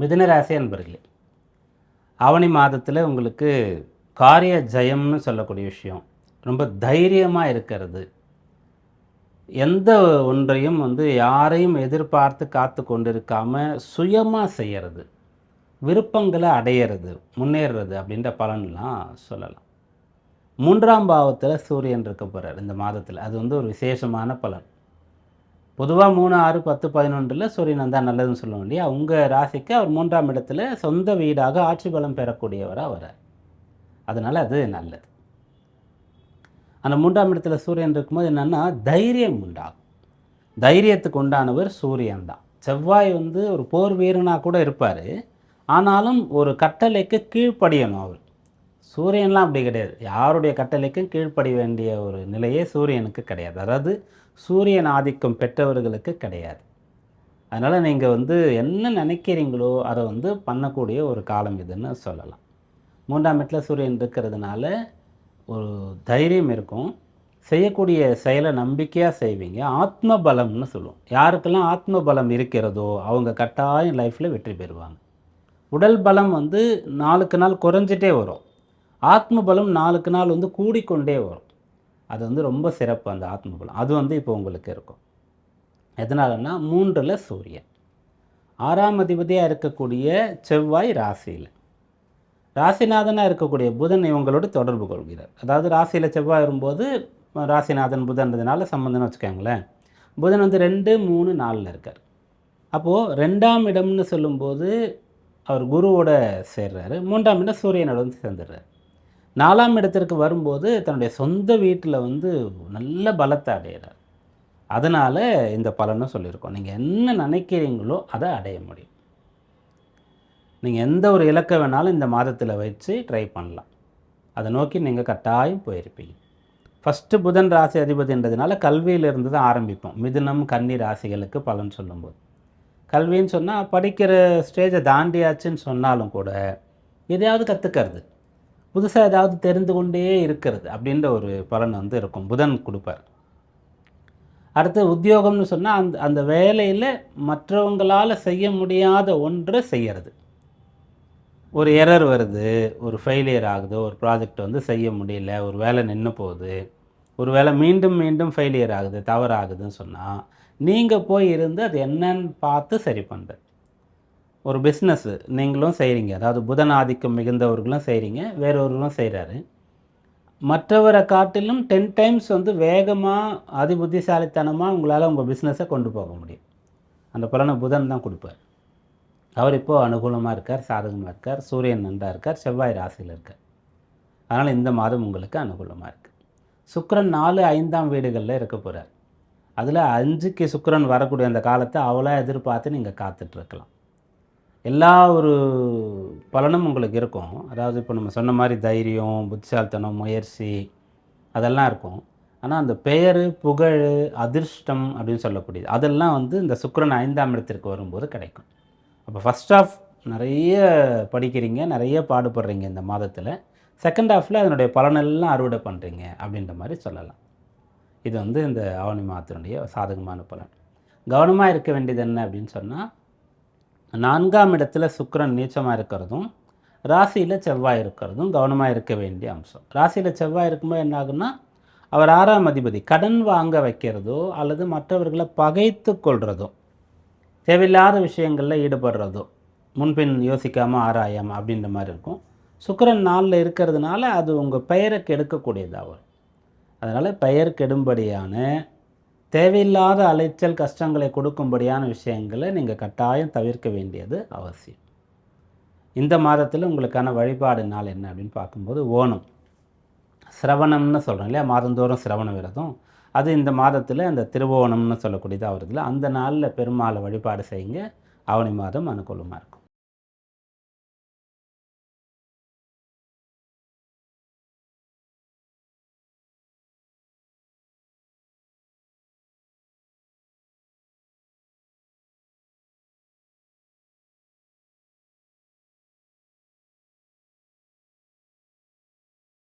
மிதுன ராசி அன்பர்களே, ஆவணி மாதத்தில் உங்களுக்கு காரிய ஜெயம்னு சொல்லக்கூடிய விஷயம், ரொம்ப தைரியமாக இருக்கிறது, எந்த ஒன்றையும் யாரையும் எதிர்பார்த்து காத்து கொண்டிருக்காம சுயமாக செய்கிறது, விருப்பங்களை அடையிறது, முன்னேறுறது அப்படின்ற பலன்லாம் சொல்லலாம். 3ஆம் பாவத்தில் சூரியன் இருக்க போகிறார் இந்த மாதத்தில். அது ஒரு விசேஷமான பலன். பொதுவாக 3, 6, 10, 11 சூரியன் வந்தால் நல்லதுன்னு சொல்லுவோம் இல்லையா? உங்கள் ராசிக்கு அவர் 3ஆம் இடத்துல சொந்த வீடாக ஆட்சி பலம் பெறக்கூடியவராக வரார். அதனால் அது நல்லது. அந்த 3ஆம் இடத்துல சூரியன் இருக்கும்போது என்னென்னா தைரியம் உண்டாகும். தைரியத்துக்கு உண்டானவர் சூரியன் தான். செவ்வாய் ஒரு போர் வீரனாக கூட இருப்பார். ஆனாலும் ஒரு கட்டளைக்கு கீழ்ப்படியணும் அவர். சூரியன்லாம் அப்படி கிடையாது. யாருடைய கட்டளைக்கும் கீழ்ப்படிய வேண்டிய ஒரு நிலையே சூரியனுக்கு கிடையாது. அதாவது சூரியன் ஆதிக்கம் பெற்றவர்களுக்கு கிடையாது. அதனால் நீங்கள் என்ன நினைக்கிறீங்களோ அதை பண்ணக்கூடிய ஒரு காலம் இதுன்னு சொல்லலாம். 3ஆம் இடத்துல சூரியன் இருக்கிறதுனால ஒரு தைரியம் இருக்கும். செய்யக்கூடிய செயலை நம்பிக்கையாக செய்வீங்க. ஆத்ம பலம்னு சொல்லுவோம். யாருக்கெல்லாம் ஆத்ம பலம் இருக்கிறதோ அவங்க கட்டாயம் லைஃப்பில் வெற்றி பெறுவாங்க. உடல் பலம் நாளுக்கு நாள் குறைஞ்சிட்டே வரும். ஆத்ம பலம் நாளுக்கு நாள் கூடிக்கொண்டே வரும். அது ரொம்ப சிறப்பு. அந்த ஆத்ம பலம் அது இப்போ உங்களுக்கு இருக்கும். எதனாலன்னா 3ல் சூரியன், 6ஆம் அதிபதியாக இருக்கக்கூடிய செவ்வாய் ராசியில், ராசிநாதனாக இருக்கக்கூடிய புதன் இவங்களோடு தொடர்பு கொள்கிறார். அதாவது ராசியில் செவ்வாய் வரும்போது ராசிநாதன் புதன்றதுனால சம்மந்தம்னு வச்சுக்கோங்களேன். புதன் 2, 3, 4 இருக்கார். அப்போது 2ஆம் இடம்னு சொல்லும்போது அவர் குருவோட சேர்றாரு. 3ஆம் இடம் சூரியனோட சேர்ந்துடுறார். 4ஆம் இடத்திற்கு வரும்போது தன்னுடைய சொந்த வீட்டில் நல்ல பலத்தை அடைகிறார். அதனால் இந்த பலனும் சொல்லியிருக்கோம். நீங்கள் என்ன நினைக்கிறீங்களோ அதை அடைய முடியும். நீங்கள் எந்த ஒரு இலக்கை வேணாலும் இந்த மாதத்தில் வச்சு ட்ரை பண்ணலாம். அதை நோக்கி நீங்கள் கட்டாயம் போயிருப்பீங்க. ஃபஸ்ட்டு புதன் ராசி அதிபதின்றதுனால கல்வியிலிருந்து தான் ஆரம்பிப்போம். மிதுனம், கன்னி ராசிகளுக்கு பலன் சொல்லும்போது கல்வின்னு சொன்னால் படிக்கிற ஸ்டேஜை தாண்டியாச்சுன்னு சொன்னாலும் கூட எதையாவது கற்றுக்கிறது, புதுசாக ஏதாவது தெரிந்து கொண்டே இருக்கிறது அப்படின்ற ஒரு பலன் இருக்கும். புதன் கொடுப்பார். அடுத்து உத்தியோகம்னு சொன்னால் அந்த வேலையில் மற்றவங்களால் செய்ய முடியாத ஒன்றை செய்கிறது. ஒரு எரர் வருது, ஒரு ஃபெயிலியர் ஆகுது, ஒரு ப்ராஜெக்ட் செய்ய முடியல, ஒரு வேலை நின்று போகுது, ஒரு வேலை மீண்டும் மீண்டும் ஃபெயிலியர் ஆகுது, தவறாகுதுன்னு சொன்னால் நீங்கள் போய் இருந்து அது என்னன்னு பார்த்து சரி பண்ணுறது. ஒரு பிஸ்னஸ்ஸு நீங்களும் செய்கிறீங்க, அதாவது புதன் ஆதிக்கம் மிகுந்தவர்களும் செய்கிறீங்க, வேறொருவரும் செய்கிறாரு. மற்றவரை காட்டிலும் 10 டைம்ஸ் வேகமாக அதிபுத்திசாலித்தனமாக உங்களால் உங்கள் பிஸ்னஸை கொண்டு போக முடியும். அந்த பலனை புதன் தான் கொடுப்பார். அவர் இப்போது அனுகூலமாக இருக்கார், சாதகமாக இருக்கார், சூரியன் நன்றாக இருக்கார், செவ்வாய் ராசியில் இருக்கார். அதனால் இந்த மாதம் உங்களுக்கு அனுகூலமாக இருக்குது. சுக்கிரன் 4, 5ஆம் வீடுகளில் இருக்க போகிறார். அதில் 5க்கு சுக்கிரன் வரக்கூடிய அந்த காலத்தை அவ்வளோ எதிர்பார்த்து நீங்கள் காத்துட்ருக்கலாம். எல்லா ஒரு பலனும் உங்களுக்கு இருக்கும். அதாவது இப்போ நம்ம சொன்ன மாதிரி தைரியம், புத்திசாலித்தனம், முயற்சி அதெல்லாம் இருக்கும். ஆனால் அந்த பெயர், புகழ், அதிர்ஷ்டம் அப்படின்னு சொல்லக்கூடியது அதெல்லாம் இந்த சுக்கிரன் 5ஆம் இடத்திற்கு வரும்போது கிடைக்கும். அப்போ ஃபஸ்ட் ஆஃப் நிறைய படிக்கிறீங்க, நிறைய பாடுபடுறீங்க இந்த மாதத்தில். செகண்ட் ஹாஃபில் அதனுடைய பலனெல்லாம் அறுவடை பண்ணுறீங்க அப்படின்ற மாதிரி சொல்லலாம். இது இந்த ஆவணி மாதத்தினுடைய சாதகமான பலன். கவனமாக இருக்க வேண்டியது என்ன அப்படின்னு சொன்னால், 4ஆம் இடத்துல சுக்கிரன் நீச்சமாக இருக்கிறதும், ராசியில் செவ்வாய் இருக்கிறதும் கவனமாக இருக்க வேண்டிய அம்சம். ராசியில் செவ்வாய் இருக்கும்போது என்ன ஆகுன்னா, அவர் 6ஆம் அதிபதி. கடன் வாங்க வைக்கிறதோ அல்லது மற்றவர்களை பகைத்து கொள்கிறதோ, தேவையில்லாத விஷயங்களில் ஈடுபடுறதோ, முன்பின் யோசிக்காமல் ஆராயாமல் அப்படின்ற மாதிரி இருக்கும். சுக்கிரன் 4ல் இருக்கிறதுனால அது உங்கள் பெயரை கெடுக்கக்கூடியதாக வரும். அதனால் பெயர் கெடும்படியான, தேவையில்லாத அலைச்சல் கஷ்டங்களை கொடுக்கும்படியான விஷயங்களை நீங்கள் கட்டாயம் தவிர்க்க வேண்டியது அவசியம். இந்த மாதத்தில் உங்களுக்கான வழிபாடு நாள் என்ன அப்படின்னு பார்க்கும்போது ஓணம், சிரவணம்னு சொல்கிறோம் இல்லையா, மாதந்தோறும் சிரவண விரதம். அது இந்த மாதத்தில் அந்த திருவோணம்னு சொல்லக்கூடியதாக வருதுல்ல, அந்த நாளில் பெருமாளை வழிபாடு செய்யுங்க. ஆவணி மாதம் அனுகூலமாக இருக்கும்.